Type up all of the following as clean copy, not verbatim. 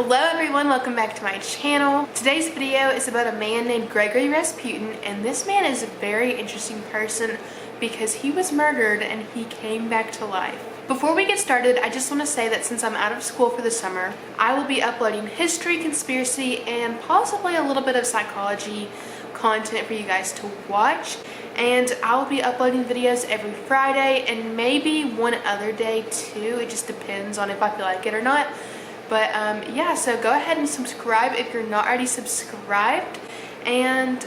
Hello everyone, welcome back to my channel. Today's video is about a man named Grigori Rasputin, and this man is a very interesting person because he was murdered and he came back to life. Before we get started, I just want to say that since I'm out of school for the summer, I will be uploading history, conspiracy, and possibly a little bit of psychology content for you guys to watch. And I will be uploading videos every Friday and maybe one other day too. It just depends on if I feel like it or not. But yeah, so go ahead and subscribe if you're not already subscribed. And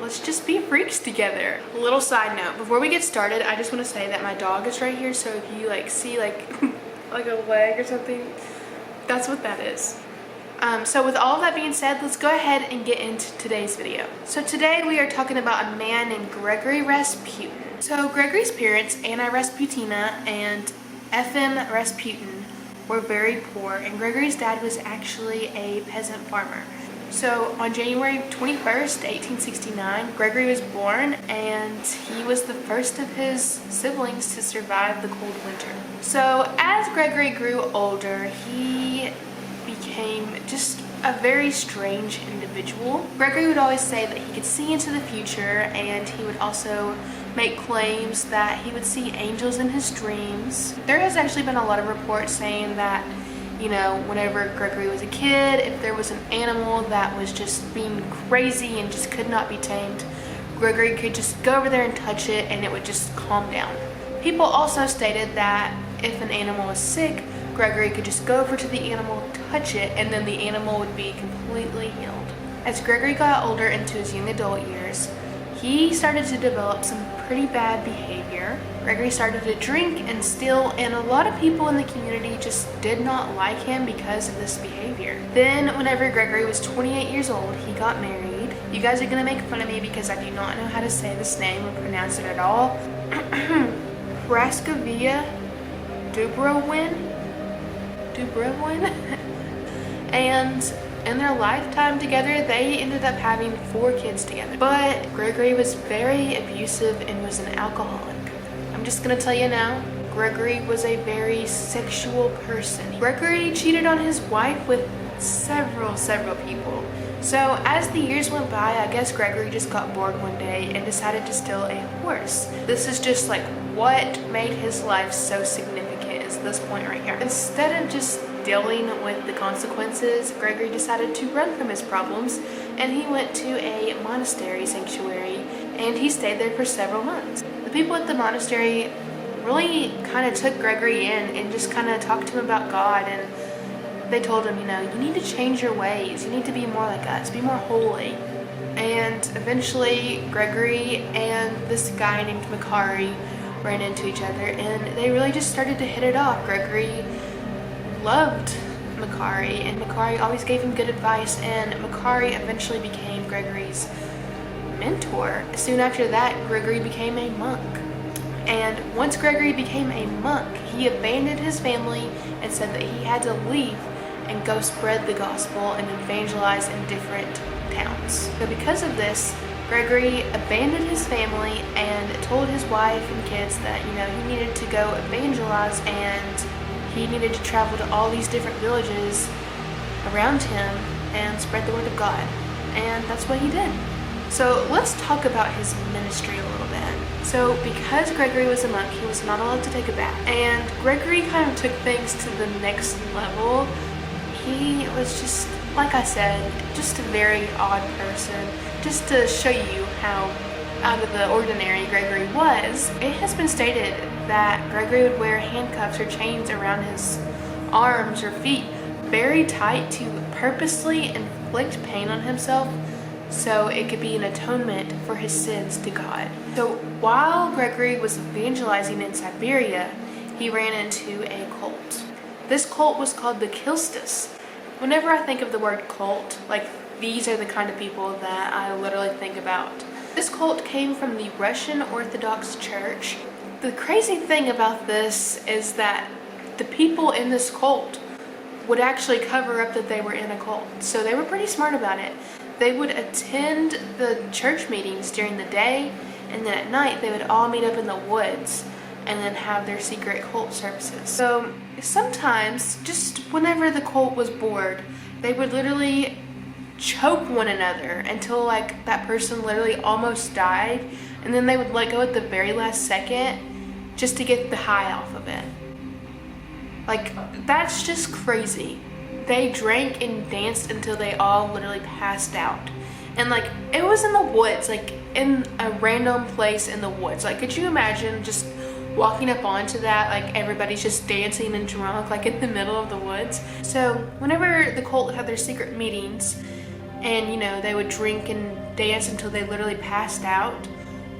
let's just be freaks together. A little side note, before we get started, I just want to say that my dog is right here. So if you like see like a leg or something, that's what that is. So with all of that being said, let's go ahead and get into today's video. So today we are talking about a man named Grigori Rasputin. So Grigori's parents, Anna Rasputina and Efim Rasputin, were very poor, and Grigori's dad was actually a peasant farmer. So on January 21st, 1869, Grigori was born, and he was the first of his siblings to survive the cold winter. So as Grigori grew older, he became just a very strange individual. Grigori would always say that he could see into the future, and he would also make claims that he would see angels in his dreams. There has actually been a lot of reports saying that, you know, whenever Grigori was a kid, if there was an animal that was just being crazy and just could not be tamed, Grigori could just go over there and touch it and it would just calm down. People also stated that if an animal was sick, Grigori could just go over to the animal, touch it, and then the animal would be completely healed. As Grigori got older into his young adult years, he started to develop some pretty bad behavior. Grigori started to drink and steal, and a lot of people in the community just did not like him because of this behavior. Then whenever Grigori was 28 years old, he got married. You guys are gonna make fun of me because I do not know how to say this name or pronounce it at all. Praskovia Dubrovin. And in their lifetime together, they ended up having 4 kids together. But Grigori was very abusive and was an alcoholic. I'm just gonna tell you now, Grigori was a very sexual person. Grigori cheated on his wife with several people. So as the years went by, I guess Grigori just got bored one day and decided to steal a horse. This is just like what made his life so significant is this point right here. Instead of just dealing with the consequences, Grigori decided to run from his problems, and he went to a monastery sanctuary and he stayed there for several months. The people at the monastery really kind of took Grigori in and just kind of talked to him about God, and they told him, you know, you need to change your ways, you need to be more like us, be more holy. And eventually Grigori and this guy named Makari ran into each other, and they really just started to hit it off. Grigori loved Makari, and Makari always gave him good advice, and Makari eventually became Grigori's mentor. Soon after that, Grigori became a monk. And once Grigori became a monk, he abandoned his family and said that he had to leave and go spread the gospel and evangelize in different towns. So because of this, Grigori abandoned his family and told his wife and kids that, you know, he needed to go evangelize, and he needed to travel to all these different villages around him and spread the word of God. And that's what he did. So let's talk about his ministry a little bit. So because Grigori was a monk, he was not allowed to take a bath. And Grigori kind of took things to the next level. He was just, like I said, just a very odd person. Just to show you how out of the ordinary Grigori was, it has been stated that Grigori would wear handcuffs or chains around his arms or feet very tight to purposely inflict pain on himself so it could be an atonement for his sins to God. So while Grigori was evangelizing in Siberia, he ran into a cult. This cult was called the Kilstas. Whenever I think of the word cult, like, these are the kind of people that I literally think about. This cult came from the Russian Orthodox Church. The crazy thing about this is that the people in this cult would actually cover up that they were in a cult. So they were pretty smart about it. They would attend the church meetings during the day, and then at night they would all meet up in the woods and then have their secret cult services. So sometimes, just whenever the cult was bored, they would literally choke one another until like that person literally almost died, and then they would let go at the very last second just to get the high off of it. Like, that's just crazy. They drank and danced until they all literally passed out. And like, it was in the woods, like in a random place in the woods. Like, could you imagine just walking up onto that, like everybody's just dancing and drunk, like in the middle of the woods? So whenever the cult had their secret meetings, and you know, they would drink and dance until they literally passed out,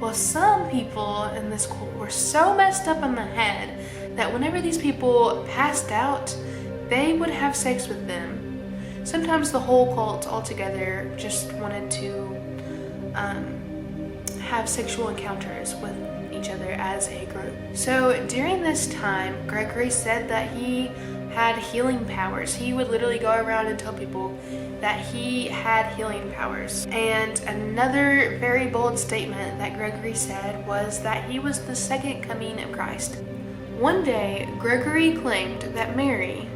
well, some people in this cult were so messed up in the head that whenever these people passed out, they would have sex with them. Sometimes the whole cult altogether just wanted to have sexual encounters with each other as a group. So during this time, Grigori said that he had healing powers. He would literally go around and tell people that he had healing powers. And another very bold statement that Grigori said was that he was the second coming of Christ. One day, Grigori claimed that Mary,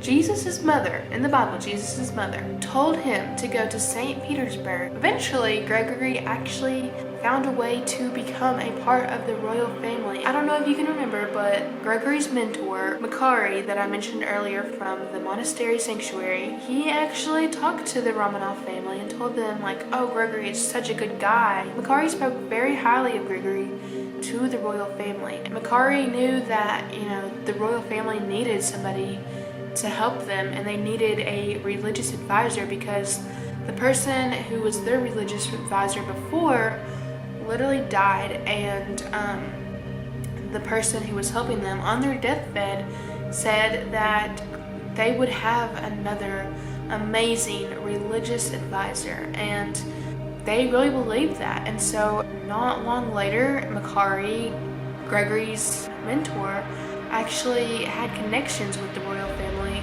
Jesus' mother, in the Bible, Jesus' mother, told him to go to St. Petersburg. Eventually, Grigori actually found a way to become a part of the royal family. I don't know if you can remember, but Grigori's mentor, Grigori, that I mentioned earlier from the monastery sanctuary, he actually talked to the Romanov family and told them, like, oh, Grigori is such a good guy. Grigori spoke very highly of Grigori to the royal family. Grigori knew that, you know, the royal family needed somebody to help them, and they needed a religious advisor because the person who was their religious advisor before literally died, and the person who was helping them on their deathbed said that they would have another amazing religious advisor, and they really believed that. And so not long later, Grigori's mentor, actually had connections with the royal family,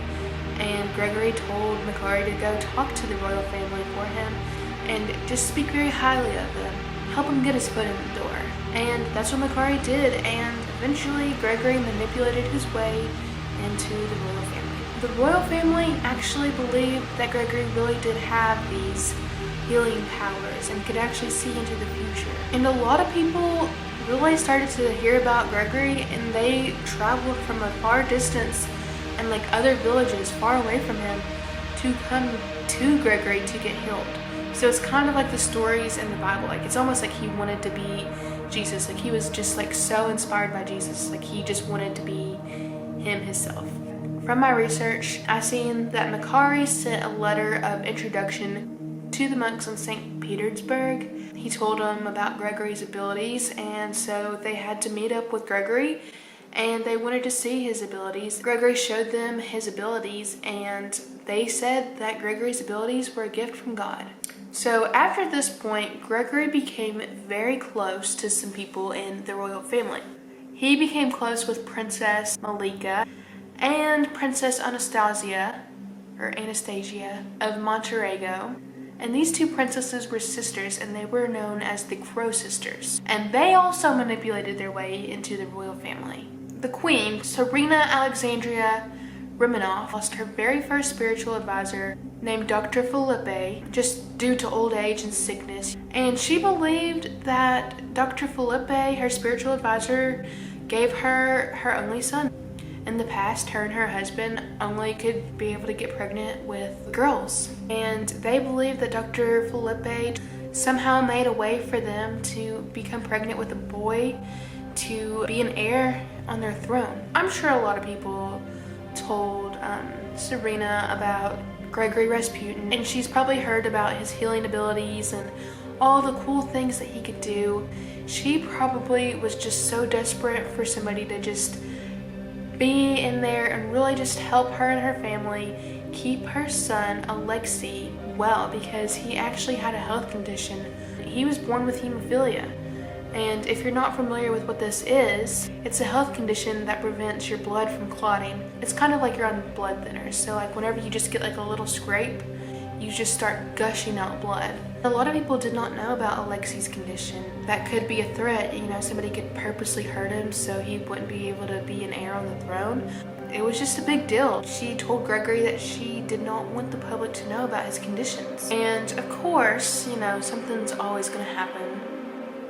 and Grigori told Grigori to go talk to the royal family for him and just speak very highly of them, help him get his foot in the door. And that's what Grigori did, and eventually Grigori manipulated his way into the royal family. The royal family actually believed that Grigori really did have these healing powers and could actually see into the future. And a lot of people really started to hear about Grigori, and they traveled from a far distance and like other villages far away from him to come to Grigori to get healed. So it's kind of like the stories in the Bible. Like, it's almost like he wanted to be Jesus. Like, he was just like so inspired by Jesus. Like, he just wanted to be him himself. From my research, I seen that Grigori sent a letter of introduction to the monks in St. Petersburg. He told them about Grigori's abilities, and so they had to meet up with Grigori, and they wanted to see his abilities. Grigori showed them his abilities, and they said that Grigori's abilities were a gift from God. So after this point, Grigori became very close to some people in the royal family. He became close with Princess Malika and Princess Anastasia of Montenegro. And these two princesses were sisters, and they were known as the Crow Sisters. And they also manipulated their way into the royal family. The queen, Serena Alexandria Romanov, lost her very first spiritual advisor named Dr. Felipe, just due to old age and sickness. And she believed that Dr. Felipe, her spiritual advisor, gave her her only son. In the past, her and her husband only could be able to get pregnant with girls. And they believed that Dr. Felipe somehow made a way for them to become pregnant with a boy to be an heir on their throne. I'm sure a lot of people told Serena about Grigori Rasputin, and she's probably heard about his healing abilities and all the cool things that he could do. She probably was just so desperate for somebody to just be in there and really just help her and her family keep her son Alexei well, because he actually had a health condition. He was born with hemophilia, and if you're not familiar with what this is, it's a health condition that prevents your blood from clotting. It's kind of like you're on blood thinners, so like whenever you just get like a little scrape, you just start gushing out blood. A lot of people did not know about Alexei's condition. That could be a threat, somebody could purposely hurt him so he wouldn't be able to be an heir on the throne. It was just a big deal. She told Grigori that she did not want the public to know about his conditions. And of course, something's always gonna happen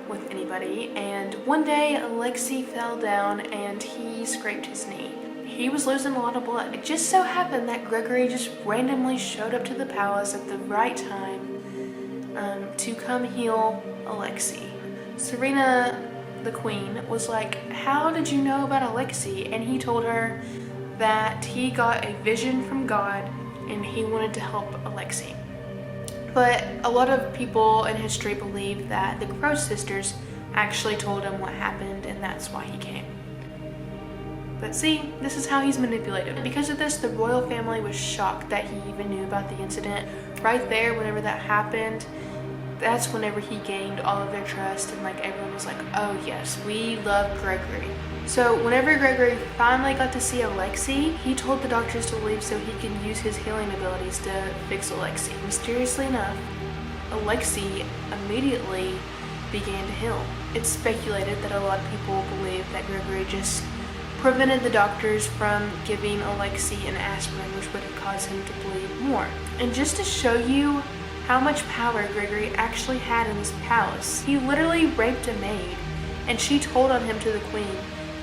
with anybody. And one day, Alexei fell down and he scraped his knee. He was losing a lot of blood. It just so happened that Grigori just randomly showed up to the palace at the right time to come heal Alexei. Serena, the queen, was like, how did you know about Alexei? And he told her that he got a vision from God and he wanted to help Alexei. But a lot of people in history believe that the Crow sisters actually told him what happened and that's why he came. But see, this is how he's manipulated. Because of this, the royal family was shocked that he even knew about the incident. Right there, whenever that happened, that's whenever he gained all of their trust and everyone was like, oh yes, we love Grigori. So whenever Grigori finally got to see Alexei, he told the doctors to leave so he can use his healing abilities to fix Alexei. Mysteriously enough, Alexei immediately began to heal. It's speculated that a lot of people believe that Grigori just prevented the doctors from giving Alexei an aspirin, which would have caused him to bleed more. And just to show you how much power Grigori actually had in this palace, he literally raped a maid and she told on him to the queen.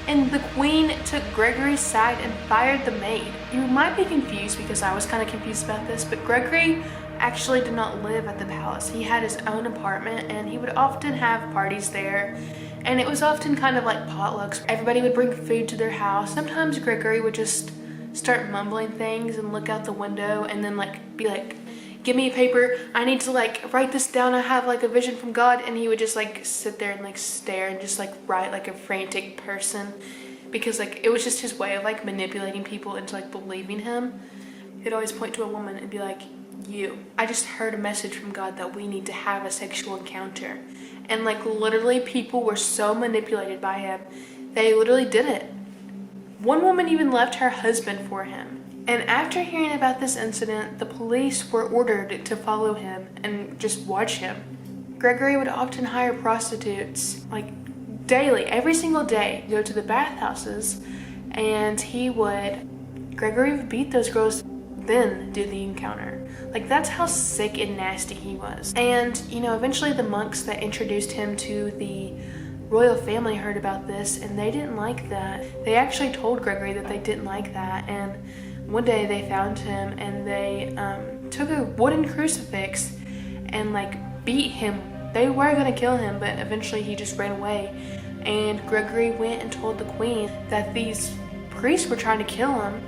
And the queen took Grigori's side and fired the maid. You might be confused because I was kind of confused about this, but Grigori actually did not live at the palace. He had his own apartment and he would often have parties there. And it was often kind of like potlucks. Everybody would bring food to their house. Sometimes Grigori would just start mumbling things and look out the window and then be like, give me a paper, I need to write this down, I have a vision from God. And he would just sit there and stare and just write like a frantic person, because it was just his way of manipulating people into believing him. He'd always point to a woman and be like, I just heard a message from God that we need to have a sexual encounter. And literally people were so manipulated by him, they literally did it. One woman even left her husband for him. And after hearing about this incident, the police were ordered to follow him and just watch him. Grigori would often hire prostitutes, daily, every single day, go to the bathhouses, and Grigori would beat those girls, then do the encounter. That's how sick and nasty he was. And, eventually the monks that introduced him to the royal family heard about this, and they didn't like that. They actually told Grigori that they didn't like that, and one day they found him and they took a wooden crucifix and beat him. They were gonna kill him, but eventually he just ran away. And Grigori went and told the queen that these priests were trying to kill him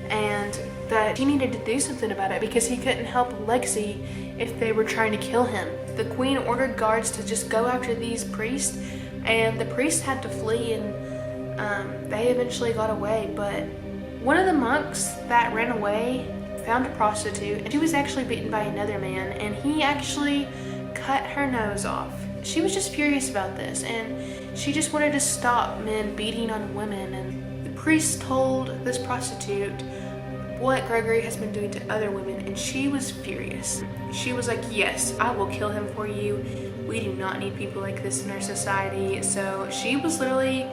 and that he needed to do something about it because he couldn't help Alexei if they were trying to kill him. The queen ordered guards to just go after these priests, and the priests had to flee, and they eventually got away. But one of the monks that ran away found a prostitute, and she was actually beaten by another man, and he actually cut her nose off. She was just furious about this, and she just wanted to stop men beating on women. And the priest told this prostitute what Grigori has been doing to other women, and she was furious. She was like, yes, I will kill him for you. We do not need people like this in our society. So she was literally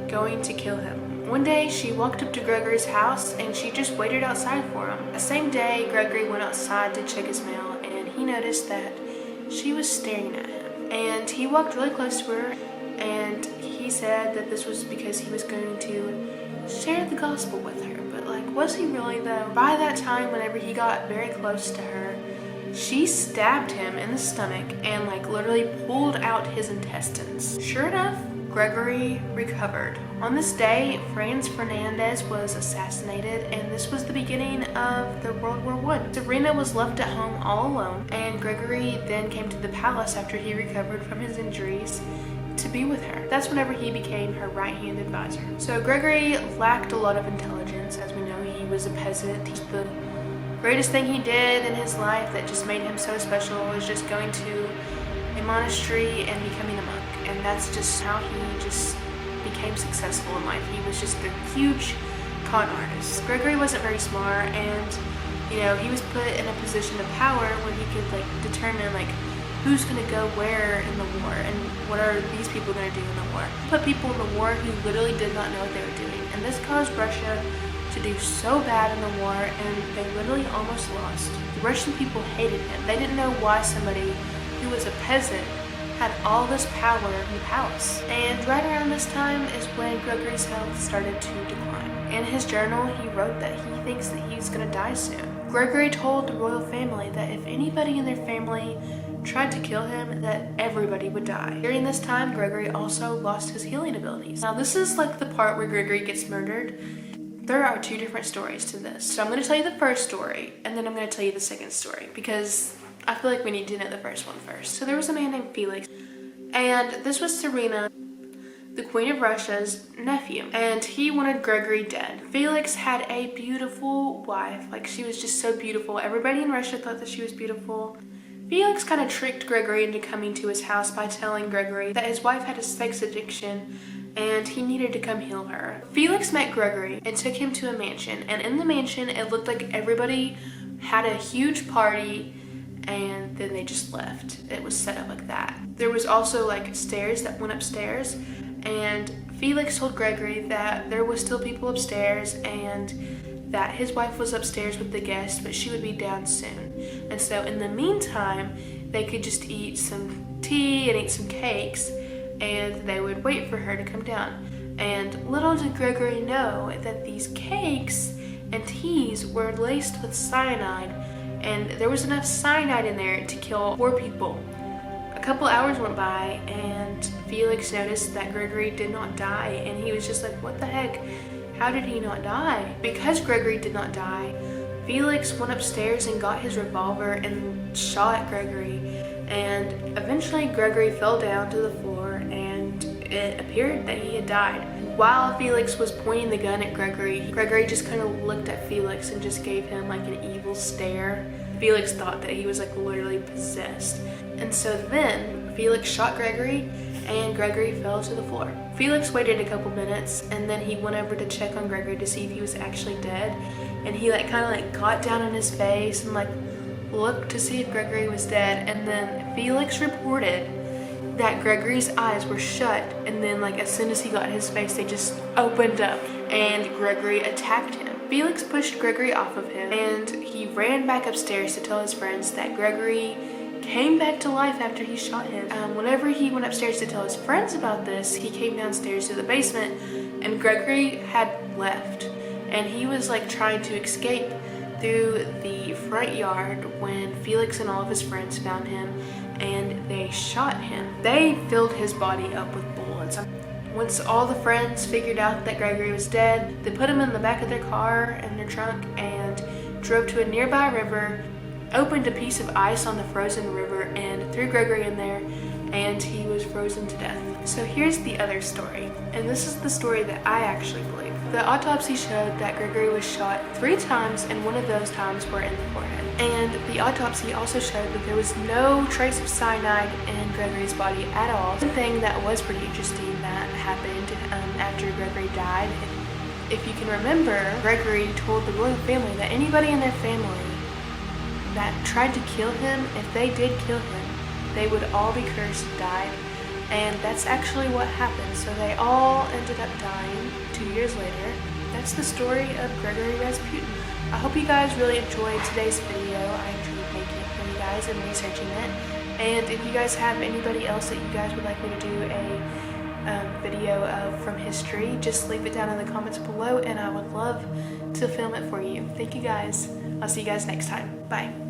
going to kill him. One day she walked up to Grigori's house and she just waited outside for him. The same day, Grigori went outside to check his mail, and he noticed that she was staring at him. And he walked really close to her, and he said that this was because he was going to share the gospel with her. But was he really though? By that time, whenever he got very close to her, she stabbed him in the stomach and literally pulled out his intestines. Sure enough, Grigori recovered. On this day, Franz Fernandez was assassinated, and this was the beginning of the World War I. Serena was left at home all alone, and Grigori then came to the palace after he recovered from his injuries to be with her. That's whenever he became her right-hand advisor. So Grigori lacked a lot of intelligence. As we know, he was a peasant. The greatest thing he did in his life that just made him so special was just going to a monastery and becoming a monk. And that's just how he just became successful in life. He was just a huge con artist. Grigori wasn't very smart, and You know, he was put in a position of power where he could like determine like who's going to go where in the war and what are these people going to do in the war. Put people in the war who literally did not know what they were doing, and this caused Russia to do so bad in the war, and they literally almost lost. The Russian people hated him. They didn't know why somebody who was a peasant had all this power in the palace. And right around this time is when Grigori's health started to decline. In his journal, he wrote that he thinks that he's gonna die soon. Grigori told the royal family that if anybody in their family tried to kill him, that everybody would die. During this time, Grigori also lost his healing abilities. Now this is like the part where Grigori gets murdered. There are two different stories to this. So I'm gonna tell you the first story, and then I'm gonna tell you the second story, because I feel like we need to know the first one first. So there was a man named Felix, and this was Serena, the Queen of Russia's nephew, and he wanted Grigori dead. Felix had a beautiful wife, like she was just so beautiful. Everybody in Russia thought that she was beautiful. Felix kind of tricked Grigori into coming to his house by telling Grigori that his wife had a sex addiction and he needed to come heal her. Felix met Grigori and took him to a mansion, and in the mansion it looked like everybody had a huge party and then they just left. It was set up like that. There was also like stairs that went upstairs, and Felix told Grigori that there was still people upstairs and that his wife was upstairs with the guests, but she would be down soon. And so in the meantime, they could just eat some tea and eat some cakes, and they would wait for her to come down. And little did Grigori know that these cakes and teas were laced with cyanide, and there was enough cyanide in there to kill 4 people. A couple hours went by, and Felix noticed that Grigori did not die, and he was just like, what the heck? How did he not die? Because Grigori did not die, Felix went upstairs and got his revolver and shot Grigori, and eventually Grigori fell down to the floor, and it appeared that he had died. While Felix was pointing the gun at Grigori just kind of looked at Felix and just gave him like an evil stare. Felix thought that he was like literally possessed. And so then Felix shot Grigori, and Grigori fell to the floor. Felix waited a couple minutes, and then he went over to check on Grigori to see if he was actually dead. And he like kind of like got down on his face and like looked to see if Grigori was dead. And then Felix reported that Grigori's eyes were shut, and then like as soon as he got his face, they just opened up, and Grigori attacked him. Felix pushed Grigori off of him, and he ran back upstairs to tell his friends that Grigori came back to life after he shot him. Whenever he went upstairs to tell his friends about this, he came downstairs to the basement, and Grigori had left, and he was like trying to escape through the front yard when Felix and all of his friends found him, and they shot him. They filled his body up with bullets. Once all the friends figured out that Grigori was dead, they put him in the back of their car in their trunk and drove to a nearby river, opened a piece of ice on the frozen river, and threw Grigori in there, and he was frozen to death. So here's the other story, and this is the story that I actually believe. The autopsy showed that Grigori was shot 3 times, and one of those times were in the forehead. And the autopsy also showed that there was no trace of cyanide in Grigori's body at all. One thing that was pretty interesting that happened after Grigori died, if you can remember, Grigori told the royal family that anybody in their family that tried to kill him, if they did kill him, they would all be cursed and died. And that's actually what happened. So they all ended up dying 2 years later. That's the story of Grigori Rasputin. I hope you guys really enjoyed today's video. I enjoyed making it for you guys and researching it. And if you guys have anybody else that you guys would like me to do a video of from history, just leave it down in the comments below, and I would love to film it for you. Thank you guys. I'll see you guys next time. Bye.